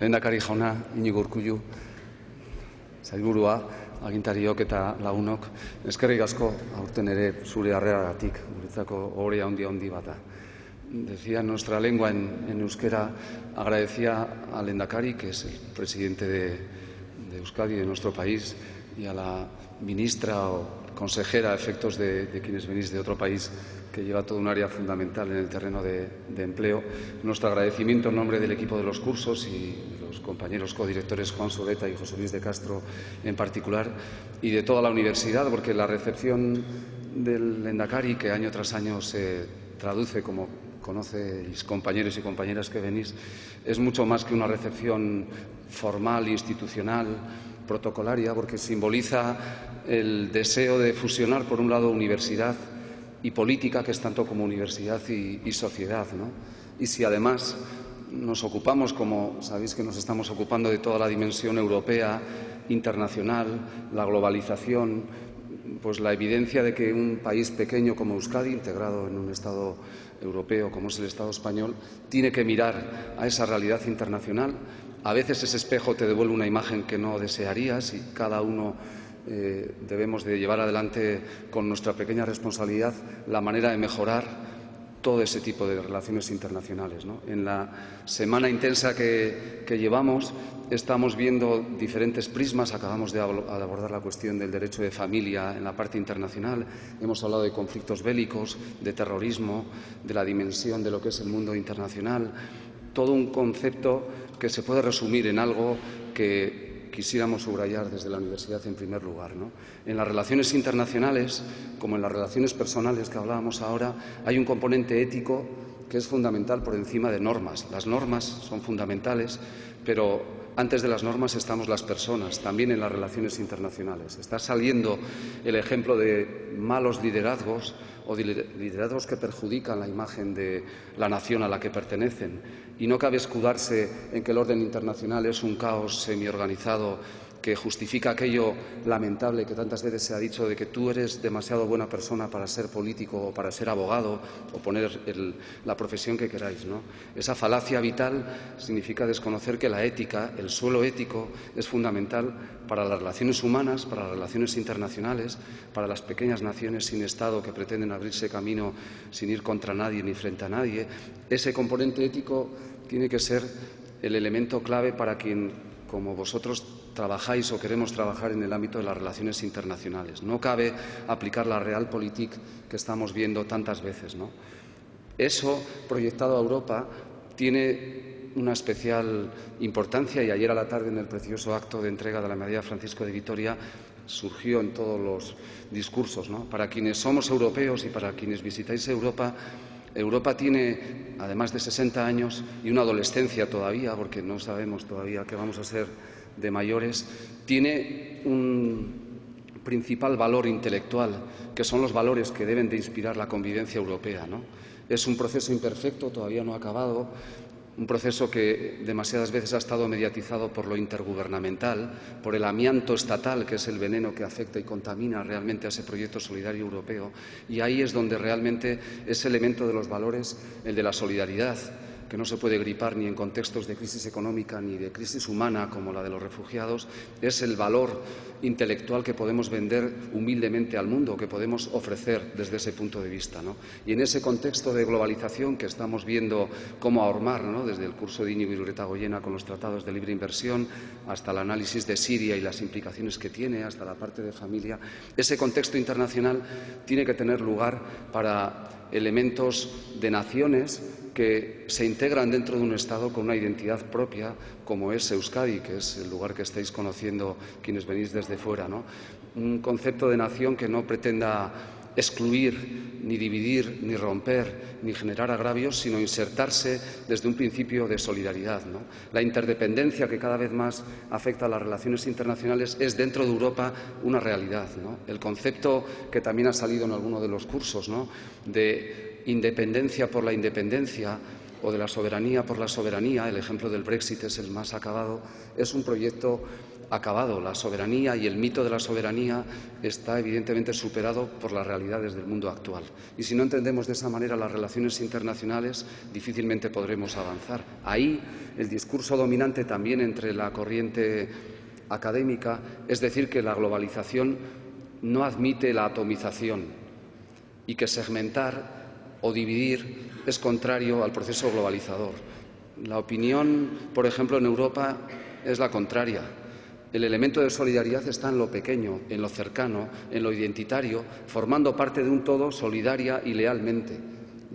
Lehendakari jauna, Iñigo Urkullu, sailburua, agintariok eta lagunok, eskerrik asko aurten ere zure harreragatik, guretzako ohore handi bat da. Decía en nuestra lengua, en euskera, agradecía al Lehendakari, que es el presidente de Euskadi, de nuestro país, y a la ministra o consejera a efectos de quienes venís de otro país que lleva todo un área fundamental en el terreno de empleo. Nuestro agradecimiento en nombre del equipo de los cursos y de los compañeros codirectores Juan Soleta y José Luis de Castro en particular, y de toda la universidad, porque la recepción del Lehendakari, que año tras año se traduce, como conocéis compañeros y compañeras que venís, es mucho más que una recepción formal, institucional, protocolaria, porque simboliza el deseo de fusionar, por un lado, universidad y política, que es tanto como universidad y sociedad, ¿no? Y si además nos ocupamos, como sabéis que nos estamos ocupando, de toda la dimensión europea, internacional, la globalización, pues la evidencia de que un país pequeño como Euskadi, integrado en un Estado europeo como es el Estado español, tiene que mirar a esa realidad internacional. A veces ese espejo te devuelve una imagen que no desearías y cada uno debemos de llevar adelante con nuestra pequeña responsabilidad la manera de mejorar todo ese tipo de relaciones internacionales, ¿no? En la semana intensa que llevamos estamos viendo diferentes prismas. Acabamos de abordar la cuestión del derecho de familia en la parte internacional. Hemos hablado de conflictos bélicos, de terrorismo, de la dimensión de lo que es el mundo internacional. Todo un concepto que se puede resumir en algo que quisiéramos subrayar desde la universidad en primer lugar, ¿no? En las relaciones internacionales, como en las relaciones personales que hablábamos ahora, hay un componente ético que es fundamental por encima de normas. Las normas son fundamentales, pero antes de las normas estamos las personas, también en las relaciones internacionales. Está saliendo el ejemplo de malos liderazgos o de liderazgos que perjudican la imagen de la nación a la que pertenecen. Y no cabe escudarse en que el orden internacional es un caos semiorganizado que justifica aquello lamentable que tantas veces se ha dicho de que tú eres demasiado buena persona para ser político o para ser abogado o poner la profesión que queráis, ¿no? Esa falacia vital significa desconocer que la ética, el suelo ético, es fundamental para las relaciones humanas, para las relaciones internacionales, para las pequeñas naciones sin Estado que pretenden abrirse camino sin ir contra nadie ni frente a nadie. Ese componente ético tiene que ser el elemento clave para quien, como vosotros, trabajáis o queremos trabajar en el ámbito de las relaciones internacionales. No cabe aplicar la realpolitik que estamos viendo tantas veces, ¿no? Eso, proyectado a Europa, tiene una especial importancia, y ayer a la tarde, en el precioso acto de entrega de la Medalla Francisco de Vitoria, surgió en todos los discursos, ¿no? Para quienes somos europeos y para quienes visitáis Europa, Europa tiene, además de 60 años y una adolescencia todavía, porque no sabemos todavía qué vamos a ser de mayores, tiene un principal valor intelectual, que son los valores que deben de inspirar la convivencia europea, ¿no? Es un proceso imperfecto, todavía no ha acabado, un proceso que demasiadas veces ha estado mediatizado por lo intergubernamental, por el amianto estatal, que es el veneno que afecta y contamina realmente a ese proyecto solidario europeo. Y ahí es donde realmente ese elemento de los valores, el de la solidaridad, que no se puede gripar ni en contextos de crisis económica ni de crisis humana como la de los refugiados, es el valor intelectual que podemos vender humildemente al mundo, que podemos ofrecer desde ese punto de vista, ¿no? Y en ese contexto de globalización que estamos viendo cómo ahormar, ¿no? Desde el curso de Íñigo Irureta-Goyena con los tratados de libre inversión hasta el análisis de Siria y las implicaciones que tiene, hasta la parte de familia, ese contexto internacional tiene que tener lugar para elementos de naciones que se integran dentro de un Estado con una identidad propia, como es Euskadi, que es el lugar que estáis conociendo quienes venís desde fuera, ¿no? Un concepto de nación que no pretenda excluir, ni dividir, ni romper, ni generar agravios, sino insertarse desde un principio de solidaridad, ¿no? La interdependencia que cada vez más afecta a las relaciones internacionales es dentro de Europa una realidad, ¿no? El concepto que también ha salido en alguno de los cursos, ¿no? De independencia por la independencia o de la soberanía por la soberanía, el ejemplo del Brexit es el más acabado, es un proyecto acabado. La soberanía y el mito de la soberanía está evidentemente superado por las realidades del mundo actual. Y si no entendemos de esa manera las relaciones internacionales, difícilmente podremos avanzar. Ahí el discurso dominante también entre la corriente académica es decir que la globalización no admite la atomización y que segmentar o dividir es contrario al proceso globalizador. La opinión, por ejemplo, en Europa es la contraria. El elemento de solidaridad está en lo pequeño, en lo cercano, en lo identitario, formando parte de un todo solidaria y lealmente.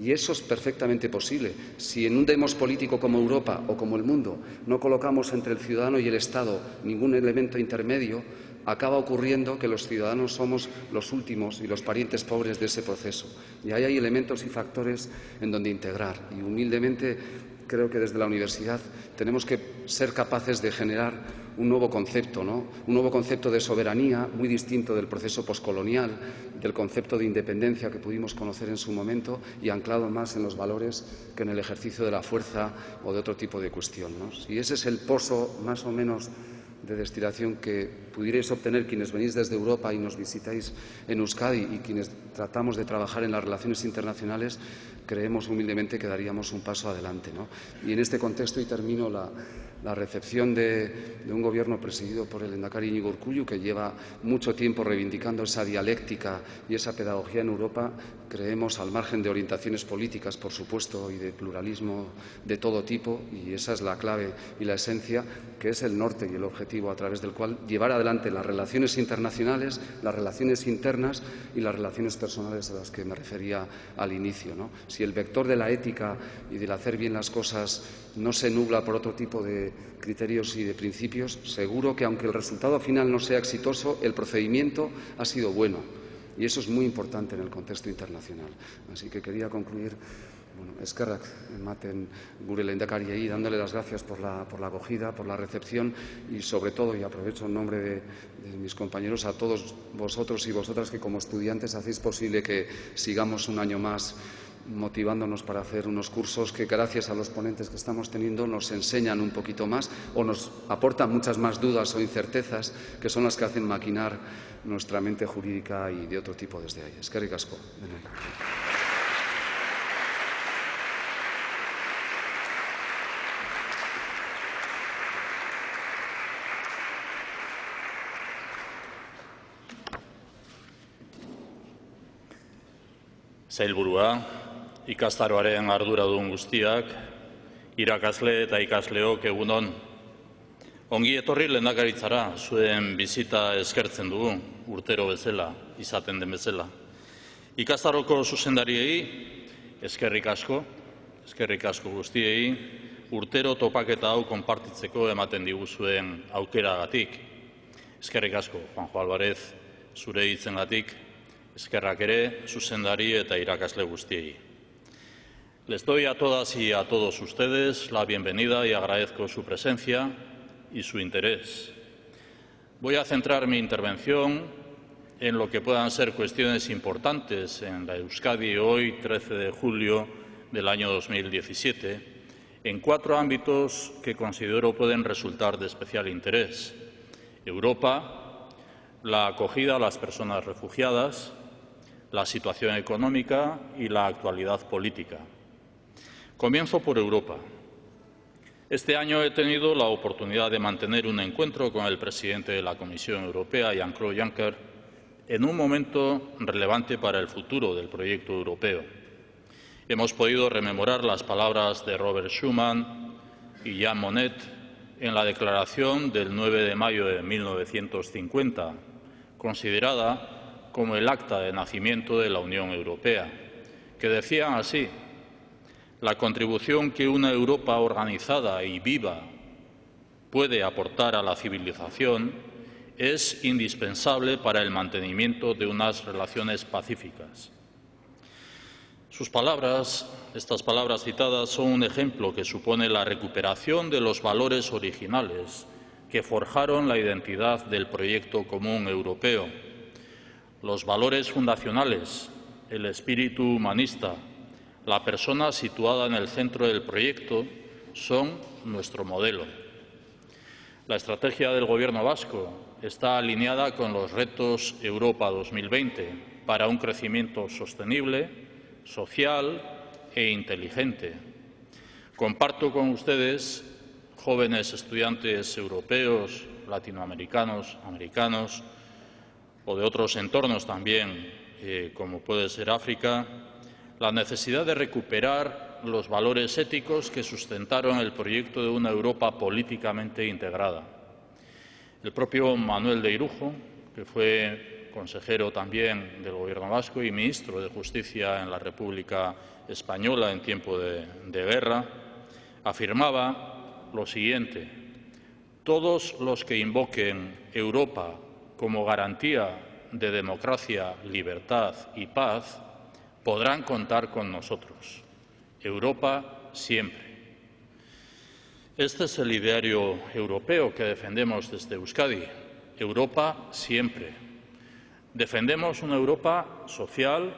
Y eso es perfectamente posible. Si en un demos político como Europa o como el mundo no colocamos entre el ciudadano y el Estado ningún elemento intermedio, acaba ocurriendo que los ciudadanos somos los últimos y los parientes pobres de ese proceso. Y ahí hay elementos y factores en donde integrar. Y humildemente creo que desde la universidad tenemos que ser capaces de generar un nuevo concepto, ¿no? Un nuevo concepto de soberanía muy distinto del proceso poscolonial, del concepto de independencia que pudimos conocer en su momento y anclado más en los valores que en el ejercicio de la fuerza o de otro tipo de cuestión, ¿no? Si ese es el pozo más o menos de destilación que pudierais obtener quienes venís desde Europa y nos visitáis en Euskadi y quienes tratamos de trabajar en las relaciones internacionales, creemos humildemente que daríamos un paso adelante, ¿no? Y en este contexto, y termino, la recepción de un gobierno presidido por el lehendakari Iñigo Urkullu, que lleva mucho tiempo reivindicando esa dialéctica y esa pedagogía en Europa, creemos, al margen de orientaciones políticas, por supuesto, y de pluralismo de todo tipo, y esa es la clave y la esencia, que es el norte y el objetivo a través del cual llevar adelante las relaciones internacionales, las relaciones internas y las relaciones personales a las que me refería al inicio, ¿no? Si el vector de la ética y del hacer bien las cosas no se nubla por otro tipo de criterios y de principios, seguro que aunque el resultado final no sea exitoso, el procedimiento ha sido bueno. Y eso es muy importante en el contexto internacional. Así que quería concluir, eskerrak ematen gure lehendakariei, dándole las gracias por la acogida, por la recepción y sobre todo, y aprovecho en nombre de mis compañeros, a todos vosotros y vosotras que como estudiantes hacéis posible que sigamos un año más motivándonos para hacer unos cursos que, gracias a los ponentes que estamos teniendo, nos enseñan un poquito más o nos aportan muchas más dudas o incertezas que son las que hacen maquinar nuestra mente jurídica y de otro tipo desde ahí. Eskerrik asko. Sailburua, ikastaroaren arduradun guztiak, irakasle eta ikasleok egunon. Ongi etorri lehendakaritzara, zuen bizita eskertzen dugu, urtero bezala, izaten den bezala. Ikastaroko zuzendariei, eskerrik asko guztiei, urtero topaketa hau konpartitzeko ematen diguzuen aukeragatik. Eskerrik asko, Juanjo Álvarez, zure hitzengatik. Eskerrak ere, zuzendari eta irakasle guztiei. Les doy a todas y a todos ustedes la bienvenida y agradezco su presencia y su interés. Voy a centrar mi intervención en lo que puedan ser cuestiones importantes en la Euskadi hoy, 13 de julio del año 2017, en 4 ámbitos que considero pueden resultar de especial interés: Europa, la acogida a las personas refugiadas, la situación económica y la actualidad política. Comienzo por Europa. Este año he tenido la oportunidad de mantener un encuentro con el presidente de la Comisión Europea, Jean-Claude Juncker, en un momento relevante para el futuro del proyecto europeo. Hemos podido rememorar las palabras de Robert Schuman y Jean Monnet en la declaración del 9 de mayo de 1950, considerada como el acta de nacimiento de la Unión Europea, que decían así: la contribución que una Europa organizada y viva puede aportar a la civilización es indispensable para el mantenimiento de unas relaciones pacíficas. Sus palabras, estas palabras citadas, son un ejemplo que supone la recuperación de los valores originales que forjaron la identidad del proyecto común europeo. Los valores fundacionales, el espíritu humanista, la persona situada en el centro del proyecto son nuestro modelo. La estrategia del Gobierno vasco está alineada con los retos Europa 2020 para un crecimiento sostenible, social e inteligente. Comparto con ustedes, jóvenes estudiantes europeos, latinoamericanos, americanos o de otros entornos también, como puede ser África, la necesidad de recuperar los valores éticos que sustentaron el proyecto de una Europa políticamente integrada. El propio Manuel de Irujo, que fue consejero también del Gobierno vasco y ministro de Justicia en la República Española en tiempo de guerra, afirmaba lo siguiente: todos los que invoquen Europa como garantía de democracia, libertad y paz podrán contar con nosotros. Europa siempre. Este es el ideario europeo que defendemos desde Euskadi. Europa siempre. Defendemos una Europa social,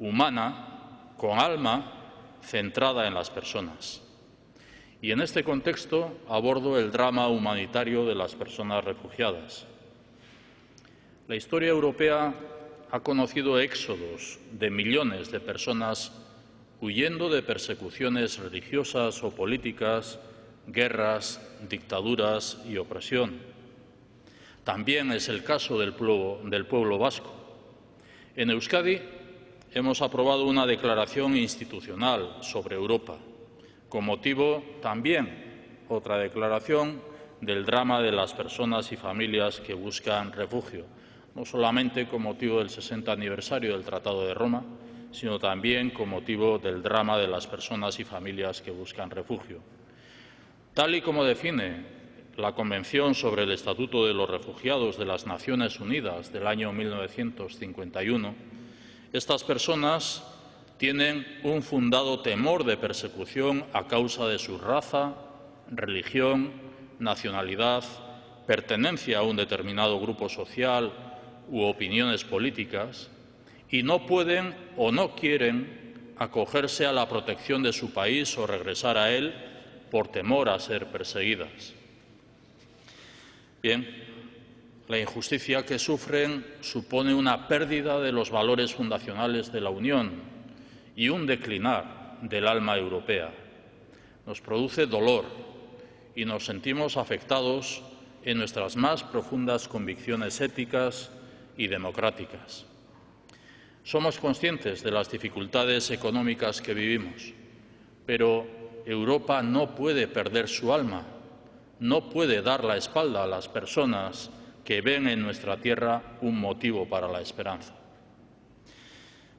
humana, con alma, centrada en las personas. Y en este contexto abordo el drama humanitario de las personas refugiadas. La historia europea ha conocido éxodos de millones de personas huyendo de persecuciones religiosas o políticas, guerras, dictaduras y opresión. También es el caso del pueblo vasco. En Euskadi hemos aprobado una declaración institucional sobre Europa, con motivo también otra declaración del drama de las personas y familias que buscan refugio, no solamente con motivo del 60 aniversario del Tratado de Roma, sino también con motivo del drama de las personas y familias que buscan refugio. Tal y como define la Convención sobre el Estatuto de los Refugiados de las Naciones Unidas del año 1951, estas personas tienen un fundado temor de persecución a causa de su raza, religión, nacionalidad, pertenencia a un determinado grupo social u opiniones políticas, y no pueden o no quieren acogerse a la protección de su país o regresar a él por temor a ser perseguidas. Bien, la injusticia que sufren supone una pérdida de los valores fundacionales de la Unión y un declinar del alma europea. Nos produce dolor y nos sentimos afectados en nuestras más profundas convicciones éticas y democráticas. Somos conscientes de las dificultades económicas que vivimos, pero Europa no puede perder su alma, no puede dar la espalda a las personas que ven en nuestra tierra un motivo para la esperanza.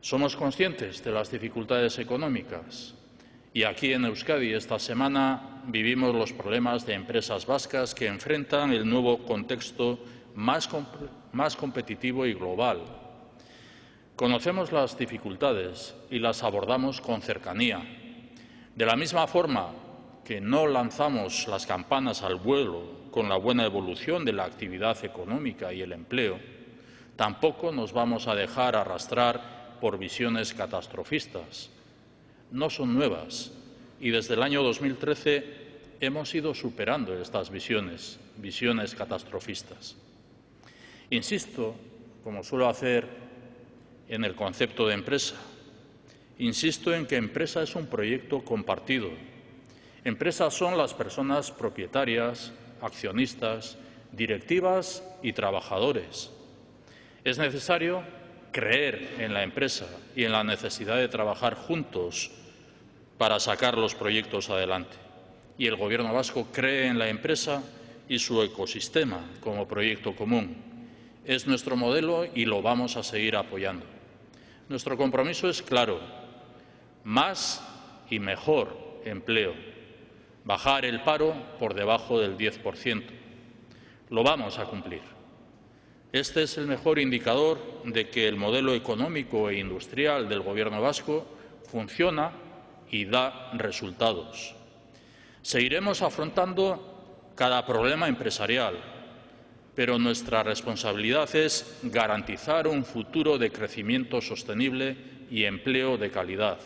Somos conscientes de las dificultades económicas y aquí en Euskadi esta semana vivimos los problemas de empresas vascas que enfrentan el nuevo contexto más competitivo y global. Conocemos las dificultades y las abordamos con cercanía. De la misma forma que no lanzamos las campanas al vuelo con la buena evolución de la actividad económica y el empleo, tampoco nos vamos a dejar arrastrar por visiones catastrofistas. No son nuevas y desde el año 2013 hemos ido superando estas visiones catastrofistas. Insisto, como suelo hacer en el concepto de empresa. Insisto en que empresa es un proyecto compartido. Empresas son las personas propietarias, accionistas, directivas y trabajadores. Es necesario creer en la empresa y en la necesidad de trabajar juntos para sacar los proyectos adelante. Y el Gobierno vasco cree en la empresa y su ecosistema como proyecto común. Es nuestro modelo y lo vamos a seguir apoyando. Nuestro compromiso es claro: más y mejor empleo, bajar el paro por debajo del 10%. Lo vamos a cumplir. Este es el mejor indicador de que el modelo económico e industrial del Gobierno vasco funciona y da resultados. Seguiremos afrontando cada problema empresarial, pero nuestra responsabilidad es garantizar un futuro de crecimiento sostenible y empleo de calidad.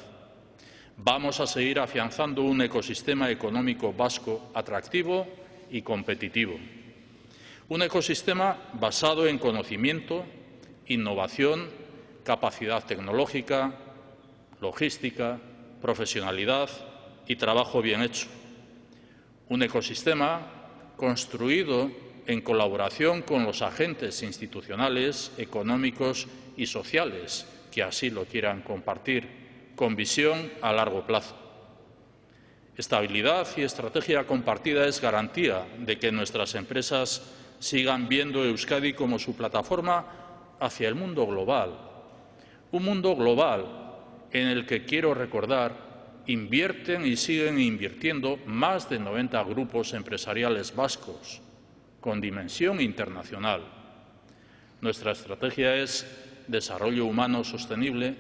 Vamos a seguir afianzando un ecosistema económico vasco atractivo y competitivo. Un ecosistema basado en conocimiento, innovación, capacidad tecnológica, logística, profesionalidad y trabajo bien hecho. Un ecosistema construido en colaboración con los agentes institucionales, económicos y sociales que así lo quieran compartir, con visión a largo plazo. Estabilidad y estrategia compartida es garantía de que nuestras empresas sigan viendo Euskadi como su plataforma hacia el mundo global. Un mundo global en el que, quiero recordar, invierten y siguen invirtiendo más de 90 grupos empresariales vascos con dimensión internacional. Nuestra estrategia es desarrollo humano sostenible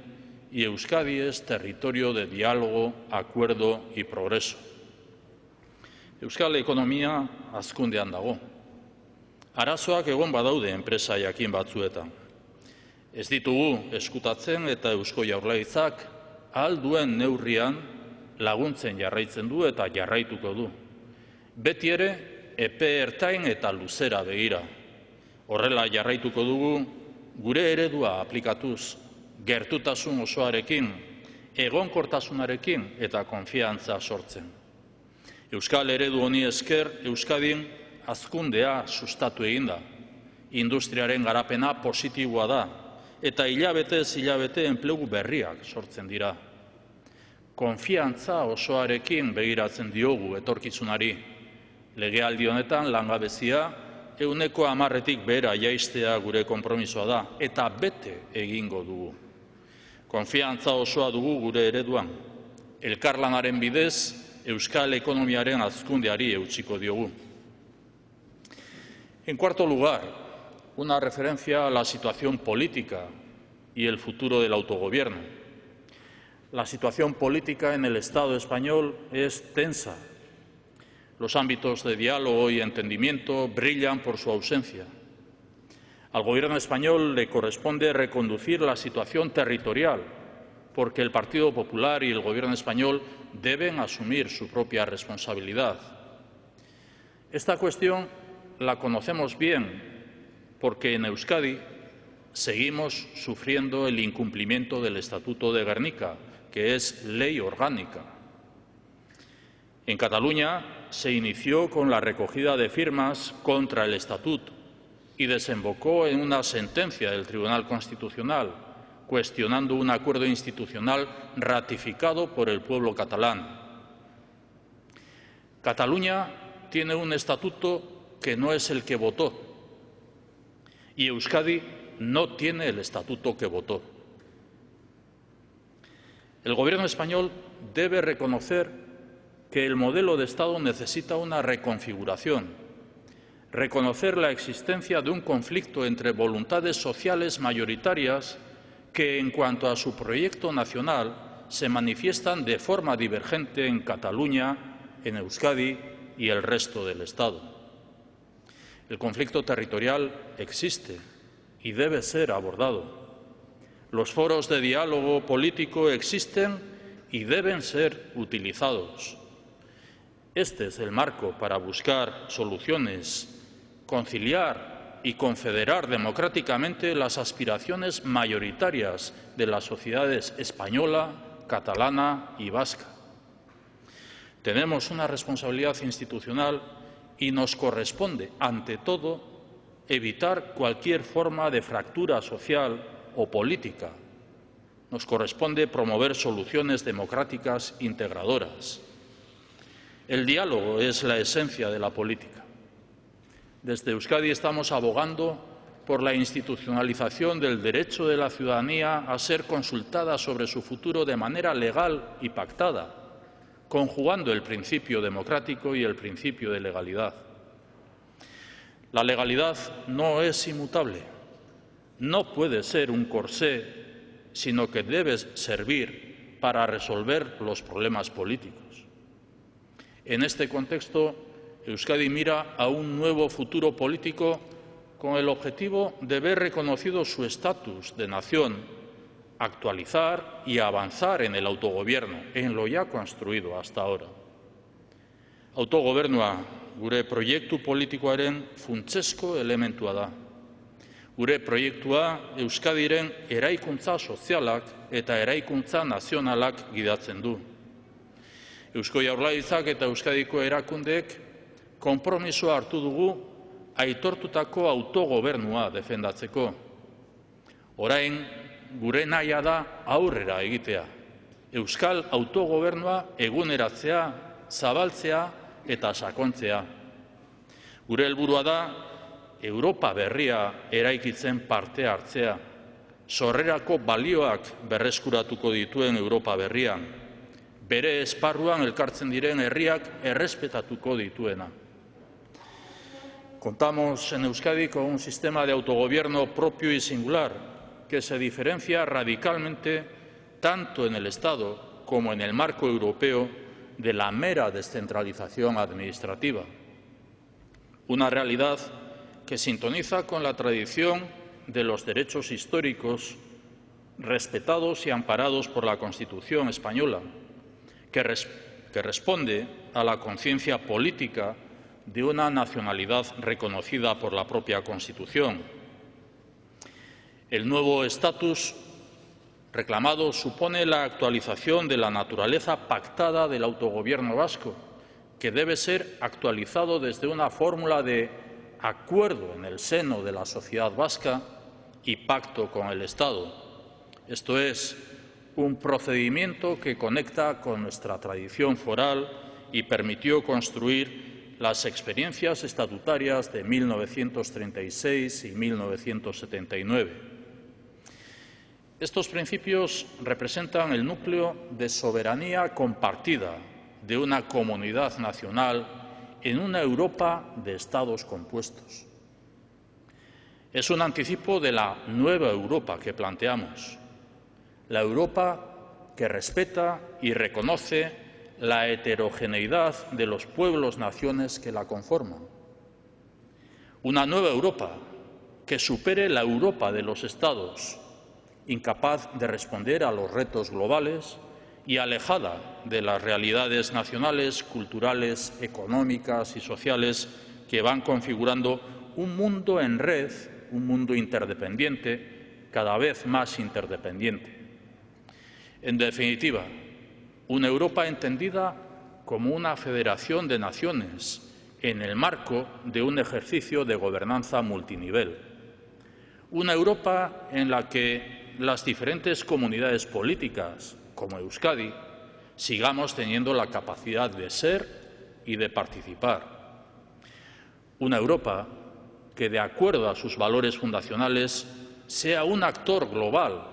y Euskadi es territorio de diálogo, acuerdo y progreso. Euskal ekonomia hazkundean dago. Arazoak egon badaude enpresa jakin batzuetan. Ez ditugu eskutatzen eta Eusko Jaurlaritzak ahal duen neurrian laguntzen jarraitzen du eta jarraituko du. Beti ere epe ertain eta luzera begira. Horrela jarraituko dugu gure eredua aplikatuz, gertutasun osoarekin, egonkortasunarekin eta konfiantza sortzen. Euskal eredu honi esker Euskadin hazkundea sustatu egin da. Industriaren garapena positiboa da eta hilabetez hilabete enplegu berriak sortzen dira. Konfiantza osoarekin begiratzen diogu etorkizunari. Legealdi honetan langabezia 10%tik behera jaistea gure konpromisoa da eta bete egingo dugu. Konfiantza osoa dugu gure ereduan. Elkarlanaren bidez euskal ekonomiaren hazkundeari eutsiko diogu. En cuarto lugar, una referencia a la situación política y el futuro del autogobierno. La situación política en el Estado español es tensa. Los ámbitos de diálogo y entendimiento brillan por su ausencia. Al Gobierno español le corresponde reconducir la situación territorial, porque el Partido Popular y el Gobierno español deben asumir su propia responsabilidad. Esta cuestión la conocemos bien, porque en Euskadi seguimos sufriendo el incumplimiento del Estatuto de Gernika, que es ley orgánica. En Cataluña se inició con la recogida de firmas contra el Estatuto y desembocó en una sentencia del Tribunal Constitucional, cuestionando un acuerdo institucional ratificado por el pueblo catalán. Cataluña tiene un estatuto que no es el que votó y Euskadi no tiene el estatuto que votó. El Gobierno español debe reconocer que el modelo de Estado necesita una reconfiguración, reconocer la existencia de un conflicto entre voluntades sociales mayoritarias que, en cuanto a su proyecto nacional, se manifiestan de forma divergente en Cataluña, en Euskadi y el resto del Estado. El conflicto territorial existe y debe ser abordado. Los foros de diálogo político existen y deben ser utilizados. Este es el marco para buscar soluciones, conciliar y confederar democráticamente las aspiraciones mayoritarias de las sociedades española, catalana y vasca. Tenemos una responsabilidad institucional y nos corresponde, ante todo, evitar cualquier forma de fractura social o política. Nos corresponde promover soluciones democráticas integradoras. El diálogo es la esencia de la política. Desde Euskadi estamos abogando por la institucionalización del derecho de la ciudadanía a ser consultada sobre su futuro de manera legal y pactada, conjugando el principio democrático y el principio de legalidad. La legalidad no es inmutable, no puede ser un corsé, sino que debe servir para resolver los problemas políticos. En este contexto, Euskadi mira a un nuevo futuro político con el objetivo de ver reconocido su estatus de nación, actualizar y avanzar en el autogobierno, en lo ya construido hasta ahora. Autogobernua gure proiektu politikoaren funtsezko elementua da. Gure proiektua Euskadiren eraikuntza sozialak eta eraikuntza nazionalak gidatzen du. Eusko Jaurlaritzak eta Euskadiko erakundeek konpromisoa hartu dugu aitortutako autogobernua defendatzeko. Orain, gure nahia da aurrera egitea. Euskal autogobernua eguneratzea, zabaltzea eta sakontzea. Gure helburua da Europa berria eraikitzen parte hartzea, sorrerako balioak berreskuratuko dituen Europa berrian, bere esparruan elkartzen diren herriak errespetatuko dituena. Contamos en Euskadi con un sistema de autogobierno propio y singular que se diferencia radicalmente tanto en el Estado como en el marco europeo de la mera descentralización administrativa. Una realidad que sintoniza con la tradición de los derechos históricos respetados y amparados por la Constitución española, que responde a la conciencia política de una nacionalidad reconocida por la propia Constitución. El nuevo estatus reclamado supone la actualización de la naturaleza pactada del autogobierno vasco, que debe ser actualizado desde una fórmula de acuerdo en el seno de la sociedad vasca y pacto con el Estado. Esto es, un procedimiento que conecta con nuestra tradición foral y permitió construir las experiencias estatutarias de 1936 y 1979. Estos principios representan el núcleo de soberanía compartida de una comunidad nacional en una Europa de Estados compuestos. Es un anticipo de la nueva Europa que planteamos, la Europa que respeta y reconoce la heterogeneidad de los pueblos-naciones que la conforman. Una nueva Europa que supere la Europa de los Estados, incapaz de responder a los retos globales y alejada de las realidades nacionales, culturales, económicas y sociales que van configurando un mundo en red, un mundo interdependiente, cada vez más interdependiente. En definitiva, una Europa entendida como una federación de naciones en el marco de un ejercicio de gobernanza multinivel. Una Europa en la que las diferentes comunidades políticas, como Euskadi, sigamos teniendo la capacidad de ser y de participar. Una Europa que, de acuerdo a sus valores fundacionales, sea un actor global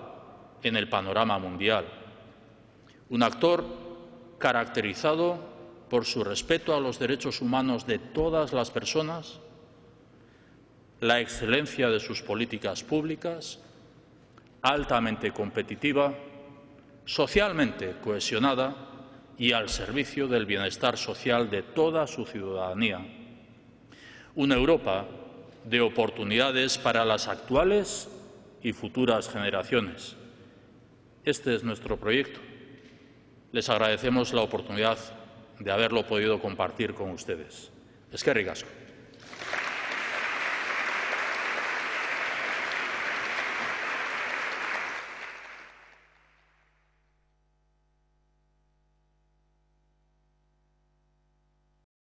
en el panorama mundial. Un actor caracterizado por su respeto a los derechos humanos de todas las personas, la excelencia de sus políticas públicas, altamente competitiva, socialmente cohesionada y al servicio del bienestar social de toda su ciudadanía. Una Europa de oportunidades para las actuales y futuras generaciones. Este es nuestro proyecto. Les agradecemos la oportunidad de haberlo podido compartir con ustedes. Eskerrik asko.